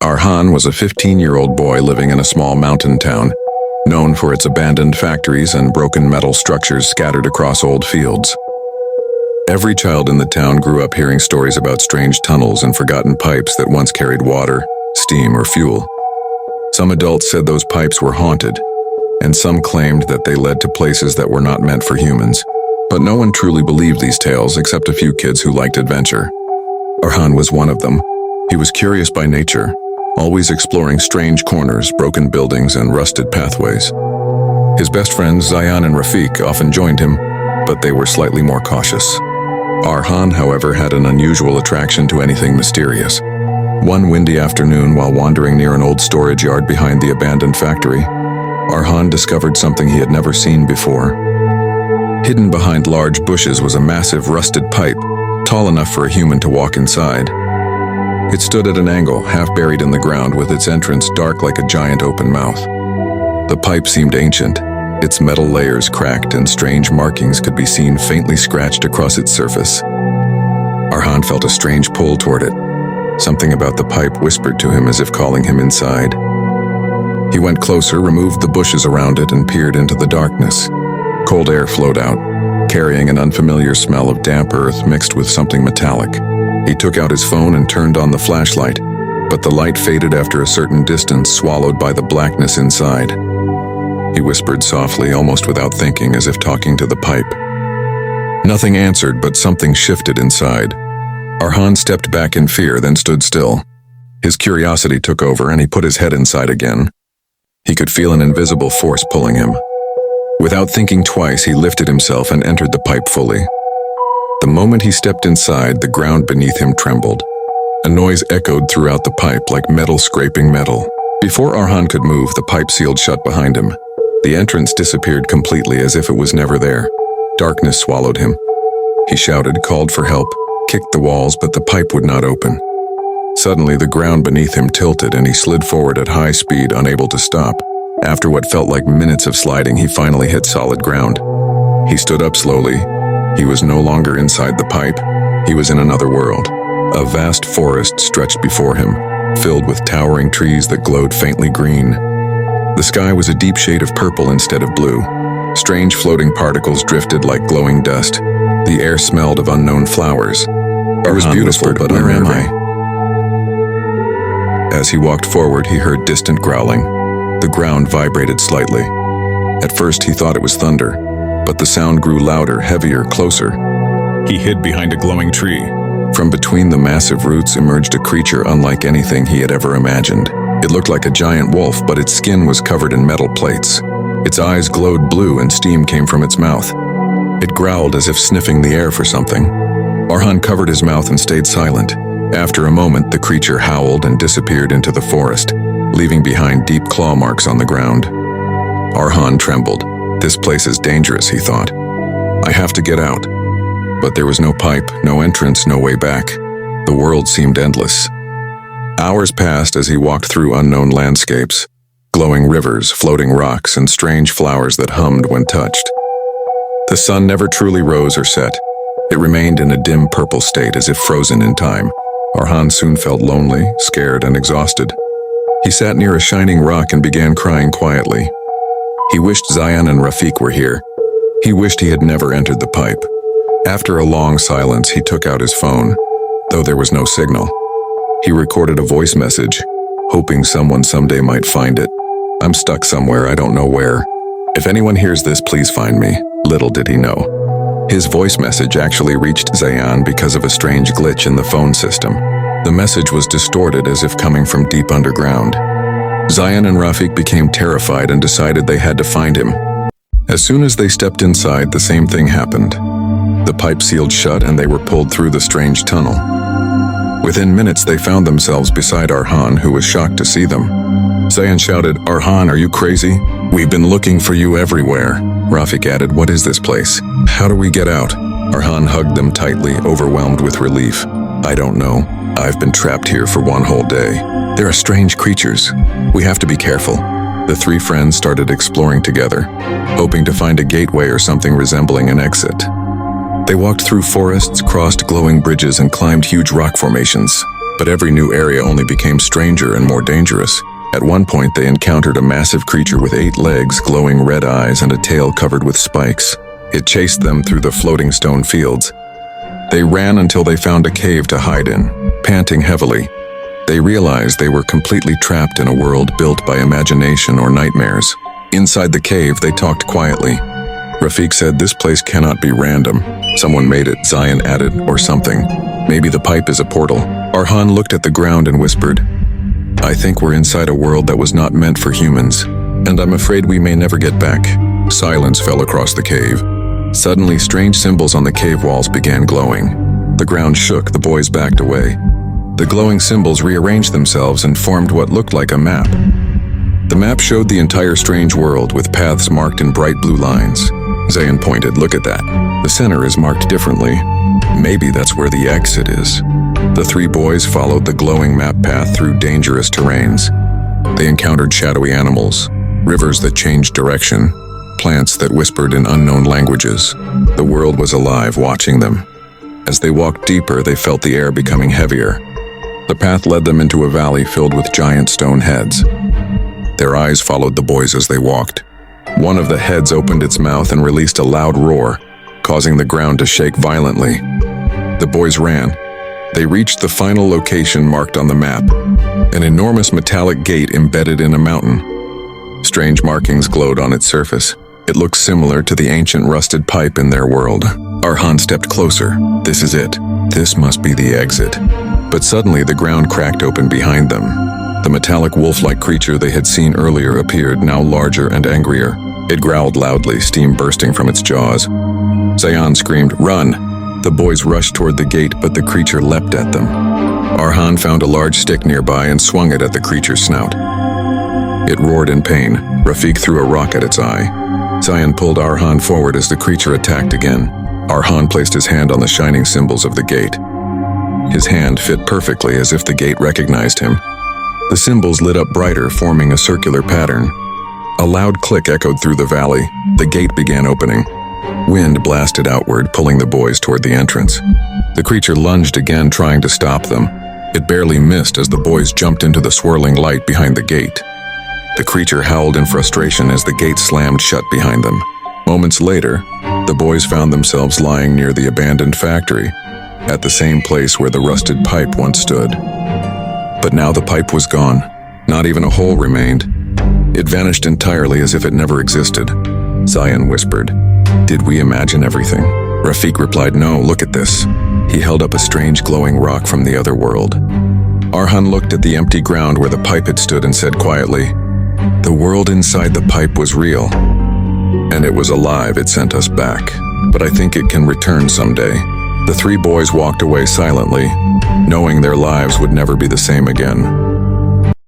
Arhan was a 15-year-old boy living in a small mountain town, known for its abandoned factories and broken metal structures scattered across old fields. Every child in the town grew up hearing stories about strange tunnels and forgotten pipes that once carried water, steam, or fuel. Some adults said those pipes were haunted, and some claimed that they led to places that were not meant for humans. But no one truly believed these tales except a few kids who liked adventure. Arhan was one of them. He was curious by nature, always exploring strange corners, broken buildings, and rusted pathways. His best friends, Zayan and Rafiq, often joined him, but they were slightly more cautious. Arhan, however, had an unusual attraction to anything mysterious. One windy afternoon, while wandering near an old storage yard behind the abandoned factory, Arhan discovered something he had never seen before. Hidden behind large bushes was a massive rusted pipe, tall enough for a human to walk inside. It stood at an angle, half buried in the ground, with its entrance dark like a giant open mouth. The pipe seemed ancient. Its metal layers cracked and strange markings could be seen faintly scratched across its surface. Arhan felt a strange pull toward it. Something about the pipe whispered to him as if calling him inside. He went closer, removed the bushes around it, and peered into the darkness. Cold air flowed out, carrying an unfamiliar smell of damp earth mixed with something metallic. He took out his phone and turned on the flashlight, but the light faded after a certain distance, swallowed by the blackness inside. He whispered softly, almost without thinking, as if talking to the pipe. Nothing answered, but something shifted inside. Arhan stepped back in fear, then stood still. His curiosity took over, and he put his head inside again. He could feel an invisible force pulling him. Without thinking twice, he lifted himself and entered the pipe fully. The moment he stepped inside, the ground beneath him trembled. A noise echoed throughout the pipe like metal scraping metal. Before Arhan could move, the pipe sealed shut behind him. The entrance disappeared completely, as if it was never there. Darkness swallowed him. He shouted, called for help, kicked the walls, but the pipe would not open. Suddenly, the ground beneath him tilted and he slid forward at high speed, unable to stop. After what felt like minutes of sliding, he finally hit solid ground. He stood up slowly. He was no longer inside the pipe. He was in another world. A vast forest stretched before him, filled with towering trees that glowed faintly green. The sky was a deep shade of purple instead of blue. Strange floating particles drifted like glowing dust. The air smelled of unknown flowers. It was beautiful, but where am I? As he walked forward, he heard distant growling. The ground vibrated slightly. At first, he thought it was thunder, but the sound grew louder, heavier, closer. He hid behind a glowing tree. From between the massive roots emerged a creature unlike anything he had ever imagined. It looked like a giant wolf, but its skin was covered in metal plates. Its eyes glowed blue and steam came from its mouth. It growled as if sniffing the air for something. Arhan covered his mouth and stayed silent. After a moment, the creature howled and disappeared into the forest, leaving behind deep claw marks on the ground. Arhan trembled. This place is dangerous, he thought. I have to get out. But there was no pipe, no entrance, no way back. The world seemed endless. Hours passed as he walked through unknown landscapes, glowing rivers, floating rocks, and strange flowers that hummed when touched. The sun never truly rose or set. It remained in a dim purple state as if frozen in time. Arhan soon felt lonely, scared, and exhausted. He sat near a shining rock and began crying quietly. He wished Zayan and Rafiq were here. He wished he had never entered the pipe. After a long silence, he took out his phone, though there was no signal. He recorded a voice message, hoping someone someday might find it. I'm stuck somewhere, I don't know where. If anyone hears this, please find me. Little did he know. His voice message actually reached Zayan because of a strange glitch in the phone system. The message was distorted as if coming from deep underground. Zayan and Rafiq became terrified and decided they had to find him. As soon as they stepped inside, the same thing happened. The pipe sealed shut and they were pulled through the strange tunnel. Within minutes, they found themselves beside Arhan, who was shocked to see them. Zayan shouted, Arhan, are you crazy? We've been looking for you everywhere. Rafiq added, what is this place? How do we get out? Arhan hugged them tightly, overwhelmed with relief. I don't know. I've been trapped here for one whole day. There are strange creatures. We have to be careful. The three friends started exploring together, hoping to find a gateway or something resembling an exit. They walked through forests, crossed glowing bridges, and climbed huge rock formations. But every new area only became stranger and more dangerous. At one point, they encountered a massive creature with 8 legs, glowing red eyes, and a tail covered with spikes. It chased them through the floating stone fields. They ran until they found a cave to hide in. Panting heavily, they realized they were completely trapped in a world built by imagination or nightmares. Inside the cave, they talked quietly. Rafik said, "This place cannot be random. Someone made it," Zayan added, "or something. Maybe the pipe is a portal." Arhan looked at the ground and whispered, "I think we're inside a world that was not meant for humans, and I'm afraid we may never get back." Silence fell across the cave. Suddenly, strange symbols on the cave walls began glowing. The ground shook, the boys backed away. The glowing symbols rearranged themselves and formed what looked like a map. The map showed the entire strange world with paths marked in bright blue lines. Zayan pointed, "Look at that. The center is marked differently. Maybe that's where the exit is." The 3 boys followed the glowing map path through dangerous terrains. They encountered shadowy animals, rivers that changed direction, plants that whispered in unknown languages. The world was alive, watching them. As they walked deeper, they felt the air becoming heavier. The path led them into a valley filled with giant stone heads. Their eyes followed the boys as they walked. One of the heads opened its mouth and released a loud roar, causing the ground to shake violently. The boys ran. They reached the final location marked on the map, an enormous metallic gate embedded in a mountain. Strange markings glowed on its surface. It looked similar to the ancient rusted pipe in their world. Arhan stepped closer. "This is it. This must be the exit." But suddenly the ground cracked open behind them. The metallic wolf-like creature they had seen earlier appeared, now larger and angrier. It growled loudly, steam bursting from its jaws. Zayan screamed, "Run!" The boys rushed toward the gate, but the creature leapt at them. Arhan found a large stick nearby and swung it at the creature's snout. It roared in pain. Rafik threw a rock at its eye. Zayan pulled Arhan forward as the creature attacked again. Arhan placed his hand on the shining symbols of the gate. His hand fit perfectly, as if the gate recognized him. The symbols lit up brighter, forming a circular pattern. A loud click echoed through the valley. The gate began opening. Wind blasted outward, pulling the boys toward the entrance. The creature lunged again, trying to stop them. It barely missed as the boys jumped into the swirling light behind the gate. The creature howled in frustration as the gate slammed shut behind them. Moments later, the boys found themselves lying near the abandoned factory, at the same place where the rusted pipe once stood. But now the pipe was gone. Not even a hole remained. It vanished entirely, as if it never existed. Zayan whispered, "Did we imagine everything?" Rafik replied, "No, look at this." He held up a strange glowing rock from the other world. Arhan looked at the empty ground where the pipe had stood and said quietly, "The world inside the pipe was real, and it was alive. It sent us back, but I think it can return someday." The 3 boys walked away silently, knowing their lives would never be the same again.